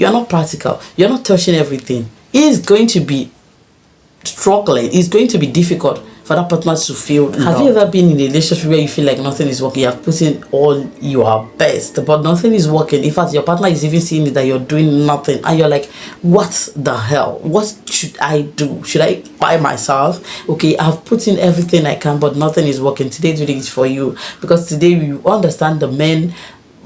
you're not practical, you're not touching everything, it's going to be struggling. It's going to be difficult for that partner to feel. Have you ever been in a relationship where you feel like nothing is working? You have put in all your best, but nothing is working. In fact, your partner is even seeing it that you're doing nothing, and you're like, what the hell? What should I do? Should I buy myself? Okay, I've put in everything I can, but nothing is working. Today's video is for you, because today you understand the men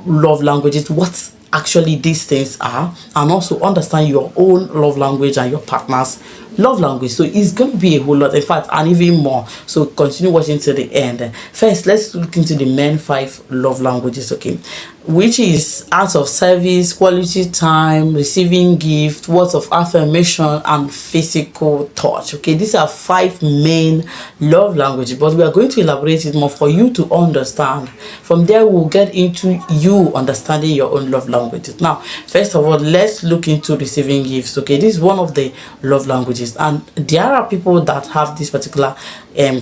love languages, what actually these things are, and also understand your own love language and your partner's love language. So it's going to be a whole lot, in fact, and even more. So continue watching to the end. First, let's look into the men 5 love languages, okay, which is acts of service, quality time, receiving gift, words of affirmation, and physical touch. Okay, these are 5 main love languages, but we are going to elaborate it more for you to understand. From there, we'll get into you understanding your own love languages. Now, first of all, let's look into receiving gifts. Okay, this is one of the love languages, and there are people that have this particular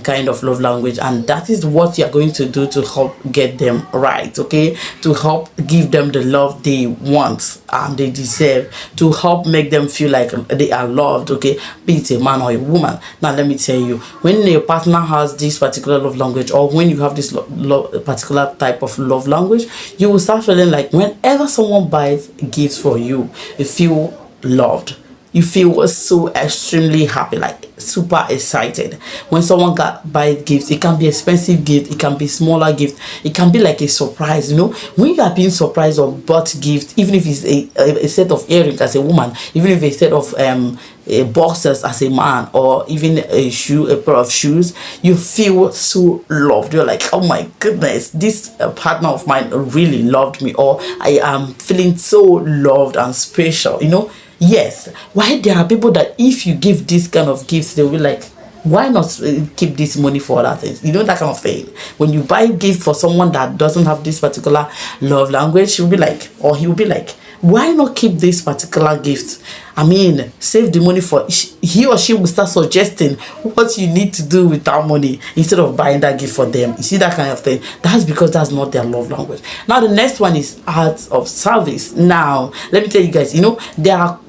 kind of love language, and that is what you are going to do to help get them right, okay, to help give them the love they want and they deserve, to help make them feel like they are loved, okay, be it a man or a woman. Now let me tell you, when a partner has this particular love language, or when you have this particular type of love language, you will start feeling like whenever someone buys gifts for you, you feel loved. You feel so extremely happy, like super excited. When someone buys gifts, it can be expensive gift, it can be smaller gift, it can be like a surprise. You know, when you are being surprised or bought gift, even if it's a set of earrings as a woman, even if it's a set of boxers as a man, or even a pair of shoes, you feel so loved. You're like, oh my goodness, this partner of mine really loved me, or I am feeling so loved and special, you know. Yes, why there are people that if you give this kind of gifts, they will be like, why not keep this money for other things? You know, that kind of thing. When you buy a gift for someone that doesn't have this particular love language, she'll be like, or he'll be like, why not keep this particular gift? I mean, save the money for, he or she will start suggesting what you need to do with that money instead of buying that gift for them. You see, that kind of thing. That's because that's not their love language. Now, the next one is acts of service. Now, let me tell you guys, you know, there are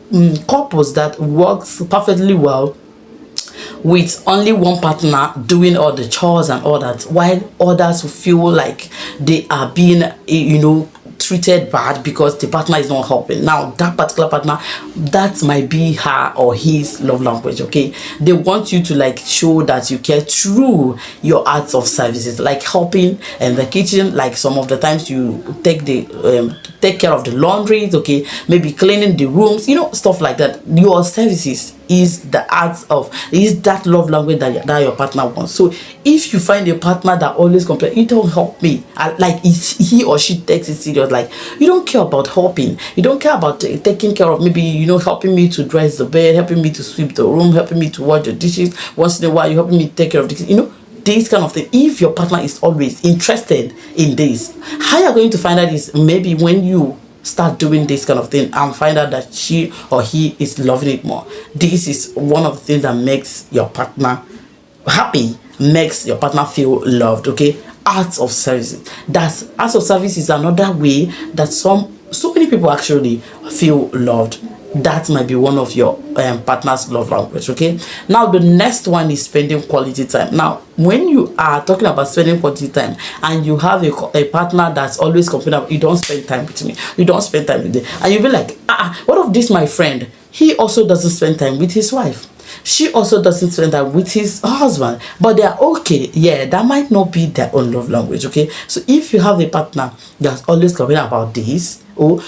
couples that works perfectly well with only one partner doing all the chores and all that, while others feel like they are being, you know, treated bad because the partner is not helping. Now, that particular partner, that might be her or his love language, okay? They want you to like show that you care through your acts of services, like helping in the kitchen, like some of the times you take care of the laundries, okay, maybe cleaning the rooms, you know, stuff like that. Your services is the is that love language that your partner wants. So if you find a partner that always complains, you don't help me, like he or she takes it serious, like you don't care about helping, you don't care about taking care of, maybe, you know, helping me to dress the bed, helping me to sweep the room, helping me to wash the dishes once in a while, you helping me take care of this, you know, this kind of thing. If your partner is always interested in this, how you're going to find out is maybe when you start doing this kind of thing and find out that she or he is loving it more. This is one of the things that makes your partner happy, makes your partner feel loved, okay? Acts of service. That's acts of service is another way that so many people actually feel loved. That might be one of your partner's love language, okay? Now, the next one is spending quality time. Now, when you are talking about spending quality time and you have a partner that's always complaining, you don't spend time with me, you don't spend time with them, and you'll be like, what of this, my friend? He also doesn't spend time with his wife. She also doesn't spend time with his husband, but they're okay. Yeah, that might not be their own love language, okay? So if you have a partner that's always complaining about this, or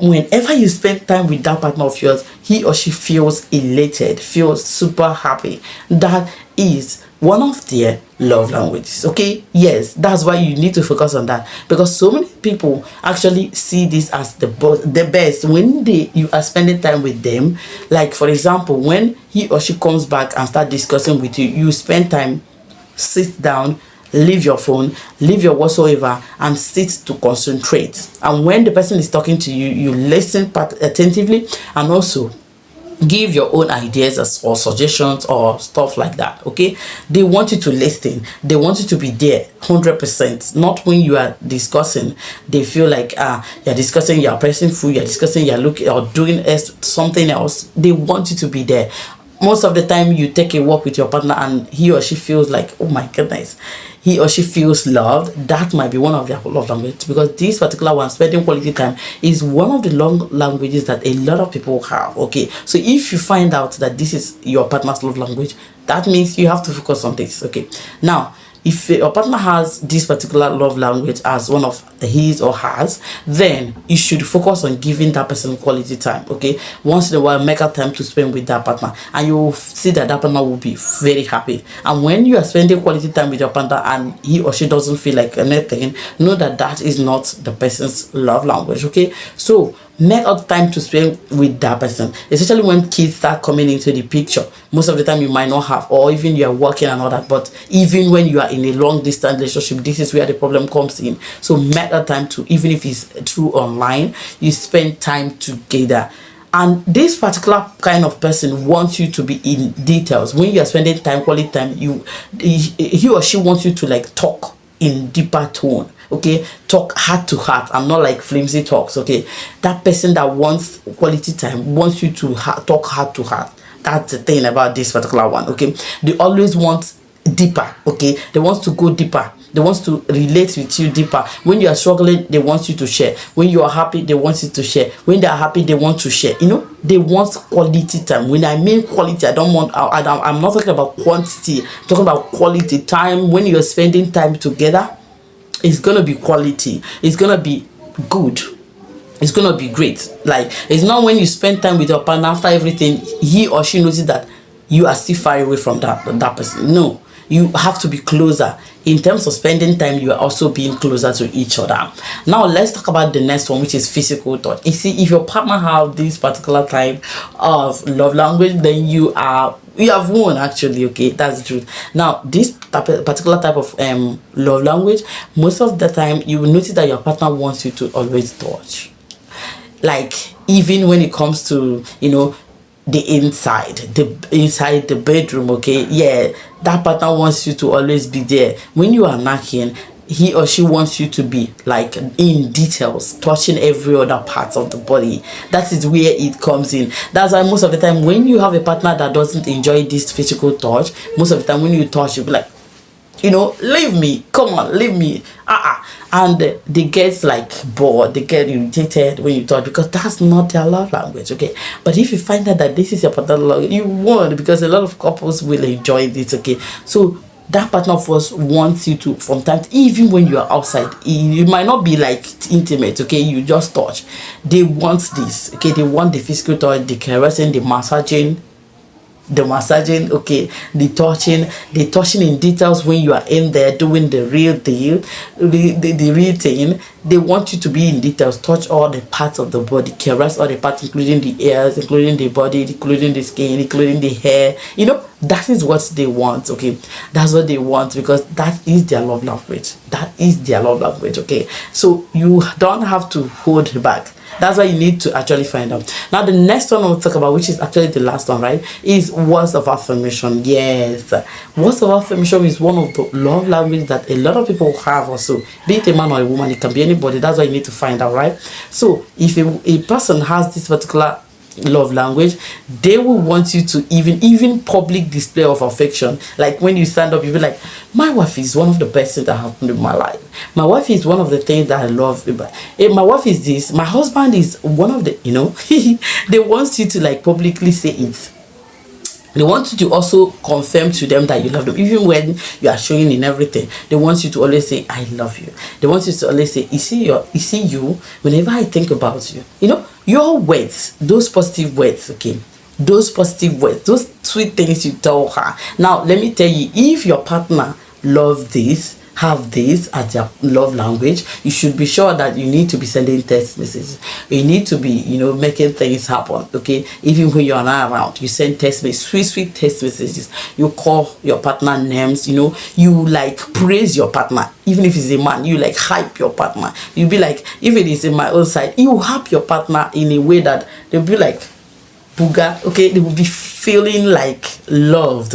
whenever you spend time with that partner of yours, he or she feels elated, feels super happy, that is one of their love languages, okay? Yes, that's why you need to focus on that, because so many people actually see this as the best when you are spending time with them. Like, for example, when he or she comes back and start discussing with you, you spend time, sit down, leave your phone, leave your whatsoever, and sit to concentrate. And when the person is talking to you, you listen attentively, and also give your own ideas or suggestions or stuff like that. Okay, they want you to listen, they want you to be there 100%. Not when you are discussing they feel like you're discussing, you're pressing food, you're discussing, you're looking or doing something else. They want you to be there. Most of the time you take a walk with your partner and he or she feels like, oh my goodness, he or she feels loved. That might be one of their love languages, because this particular one, spending quality time, is one of the love languages that a lot of people have. Okay, so if you find out that this is your partner's love language, that means you have to focus on this. Okay, now if your partner has this particular love language as one of his or hers, then you should focus on giving that person quality time. Okay, once in a while, make a time to spend with that partner, and you will see that that partner will be very happy. And when you are spending quality time with your partner and he or she doesn't feel like anything, know that that is not the person's love language. Okay, so make out time to spend with that person, especially when kids start coming into the picture. Most of the time you might not have, or even you are working and all that, but even when you are in a long distance relationship, this is where the problem comes in. So make that time to, even if it's through online, you spend time together. And this particular kind of person wants you to be in details. When you are spending time, quality time, he or she wants you to like talk in deeper tone. Okay, talk heart to heart. I'm not like flimsy talks. Okay, that person that wants quality time wants you to talk heart to heart. That's the thing about this particular one. Okay, they always want deeper. Okay, they want to go deeper. They want to relate with you deeper. When you are struggling, they want you to share. When you are happy, they want you to share. When they are happy, they want to share. You know, they want quality time. When I mean quality, I'm not talking about quantity. I'm talking about quality time. When you are spending time together, it's gonna be quality. It's gonna be good. It's gonna be great. Like, it's not when you spend time with your partner, after everything, he or she notices that you are still far away from that person. No, you have to be closer. In terms of spending time, you are also being closer to each other. Now let's talk about the next one, which is physical touch. You see, if your partner have this particular type of love language, then you have won, actually. Okay, that's the truth. Now this particular type of love language, most of the time you will notice that your partner wants you to always touch. Like, even when it comes to, you know, the inside the bedroom. Okay, yeah, that partner wants you to always be there. When you are knocking, he or she wants you to be like in details, touching every other part of the body. That is where it comes in. That's why most of the time when you have a partner that doesn't enjoy this physical touch, most of the time when you touch, you'll be like, you know, leave me, come on, leave me, and they get like bored, they get irritated when you touch, because that's not their love language. Okay, but if you find out that this is your partner love, you won't, because a lot of couples will enjoy this. Okay, so that partner of yours wants you to, from time to, even when you are outside, you might not be like intimate. Okay, you just touch. They want this. Okay, they want the physical touch, the caressing, the massaging, okay, the touching in details. When you are in there doing the real deal, the real thing, they want you to be in details, touch all the parts of the body, caress all the parts, including the ears, including the body, including the skin, including the hair. You know, that is what they want. Okay, that's what they want, because that is their love language. That is their love language. Okay, so you don't have to hold back. That's why you need to actually find out. Now the next one we'll talk about, which is actually the last one, right, is words of affirmation. Yes, words of affirmation is one of the love languages that a lot of people have also. Be it a man or a woman, it can be anybody. That's why you need to find out, right? So if a person has this particular love language, they will want you to even public display of affection. Like when you stand up, you'll be like, my wife is one of the best things that happened in my life. My wife is one of the things that I love. My wife is this. My husband is one of the, you know, they want you to like publicly say it. They want you to also confirm to them that you love them, even when you are showing in everything. They want you to always say, I love you. They want you to always say, you see you, whenever I think about you, you know, your words, those positive words. Okay, those positive words, those sweet things you tell her. Now let me tell you, if your partner loves this, have this as their love language, you should be sure that you need to be sending text messages. You need to be, you know, making things happen. Okay, even when you are not around, you send text messages, sweet text messages. You call your partner names. You know, you like praise your partner. Even if it's a man, you like hype your partner. You be like, if it is in my own side, you hype your partner in a way that they'll be like, booger, okay, they will be feeling like loved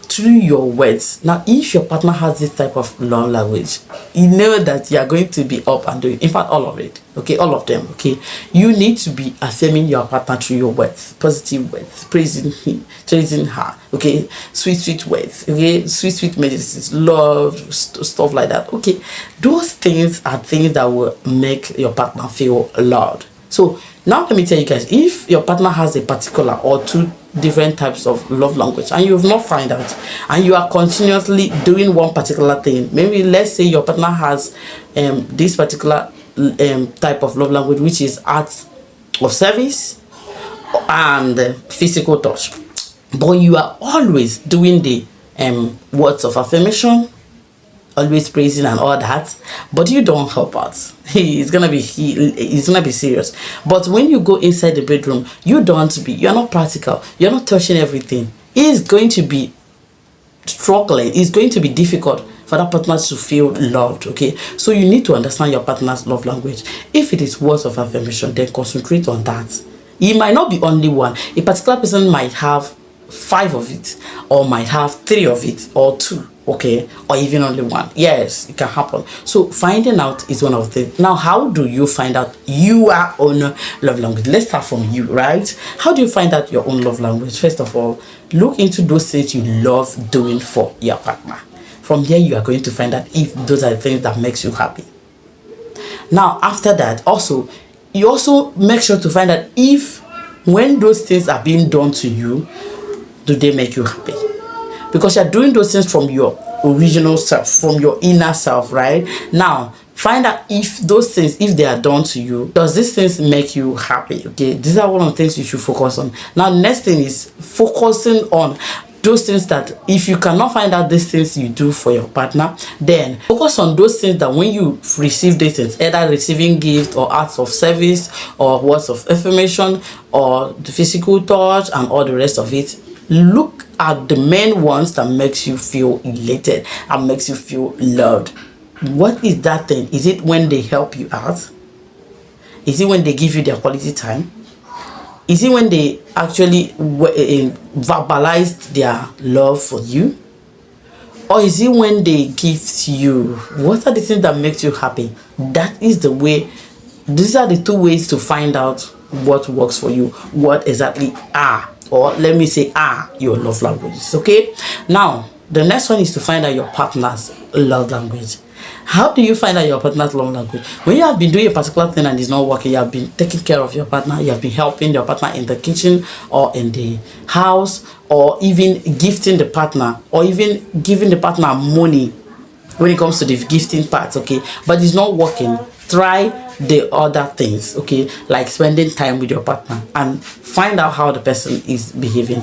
through your words. Now, if your partner has this type of love language, you know that you are going to be up and doing, in fact, all of it, okay, all of them, okay. You need to be affirming your partner through your words, positive words, praising him, praising her, okay, sweet words, okay, sweet medicines, love, stuff like that, okay. Those things are things that will make your partner feel loved. So now let me tell you guys, if your partner has a particular or two different types of love language and you've not found out, and you are continuously doing one particular thing, maybe let's say your partner has this particular type of love language, which is acts of service and physical touch, but you are always doing the words of affirmation, always praising and all that, but you don't help out, he's gonna be serious. But when you go inside the bedroom, you're not practical, you're not touching everything, it's going to be struggling, it's going to be difficult for that partner to feel loved, okay. So you need to understand your partner's love language. If it is words of affirmation, then concentrate on that. It might not be only one. A particular person might have 5 of it, or might have 3 of it, or 2, okay, or even only 1. Yes, it can happen. So finding out is one of the things. Now, how do you find out your own love language? Let's start from you, right? How do you find out your own love language? First of all, look into those things you love doing for your partner. From there, you are going to find out if those are the things that makes you happy. Now, after that, you also make sure to find out if when those things are being done to you, do they make you happy? Because you're doing those things from your original self, from your inner self, right? Now, find out if those things, if they are done to you, does these things make you happy? Okay, these are one of the things you should focus on. Now, next thing is focusing on those things that if you cannot find out these things you do for your partner, then focus on those things that when you receive these things, either receiving gift or acts of service or words of affirmation or the physical touch and all the rest of it, look at the main ones that makes you feel elated and makes you feel loved. What is that thing? Is it when they help you out? Is it when they give you their quality time? Is it when they actually verbalize their love for you? Or is it when they gift you? What are the things that makes you happy? That is the way. These are the 2 ways to find out what works for you. What exactly are, or let me say your love languages, okay? Now, the next one is to find out your partner's love language. How do you find out your partner's love language? When you have been doing a particular thing and it's not working, you have been taking care of your partner, you have been helping your partner in the kitchen or in the house, or even gifting the partner, or even giving the partner money when it comes to the gifting part, okay? But it's not working. Try the other things, okay? Like spending time with your partner and find out how the person is behaving.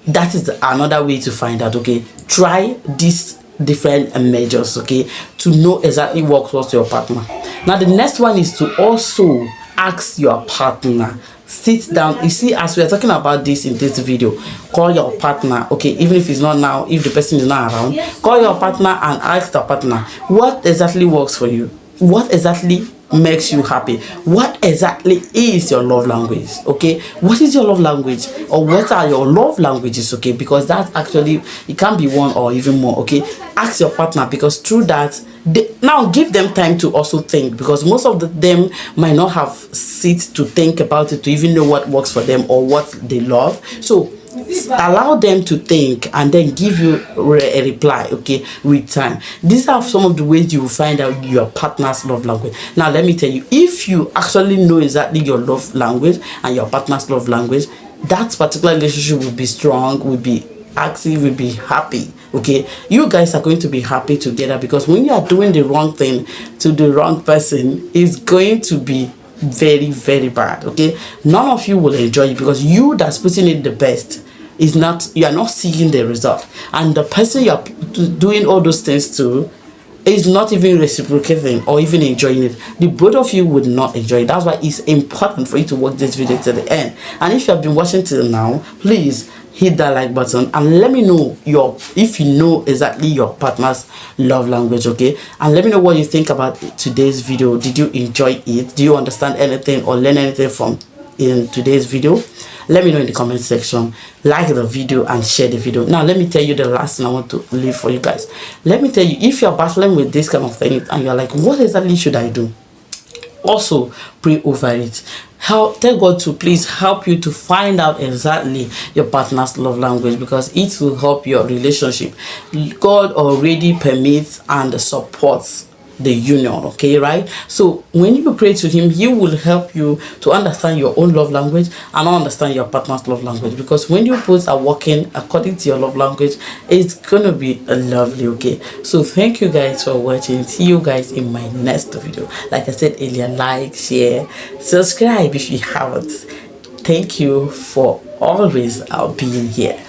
That is another way to find out, okay? Try these different measures, okay, to know exactly what works to your partner. Now, the next one is to also ask your partner. Sit down. You see, as we are talking about this in this video, call your partner, okay, even if it's not now, if the person is not around, call your partner and ask the partner what exactly works for you, what exactly makes you happy, what exactly is your love language, okay? What is your love language, or what are your love languages, okay? Because that actually, it can be one or even more, okay? Ask your partner, because through that, now give them time to also think, because most of them might not have sit to think about it to even know what works for them or what they love. So allow them to think and then give you a reply, okay, with time. These are some of the ways you will find out your partner's love language. Now, let me tell you, if you actually know exactly your love language and your partner's love language, that particular relationship will be strong, will be active, will be happy, okay? You guys are going to be happy together, because when you are doing the wrong thing to the wrong person, it's going to be very, very bad, okay? None of you will enjoy it, because you that's putting in the best is not, you are not seeing the result, and the person you are doing all those things to is not even reciprocating or even enjoying it. The both of you would not enjoy it. That's why it's important for you to watch this video to the end. And if you have been watching till now, please hit that like button and let me know if you know exactly your partner's love language, okay? And let me know what you think about today's video. Did you enjoy it? Do you understand anything or learn anything from in today's video? Let me know in the comment section. Like the video and share the video. Now let me tell you the last thing I want to leave for you guys. Let me tell you, if you're battling with this kind of thing and you're like, what exactly should I do? Also pray over it. Tell God to please help you to find out exactly your partner's love language, because it will help your relationship. God already permits and supports the union, okay, right? So when you pray to him, he will help you to understand your own love language and understand your partner's love language, because when you both are working according to your love language, it's gonna be lovely. Okay, so thank you guys for watching. See you guys in my next video. Like I said earlier, like, share, subscribe if you haven't. Thank you for always being here.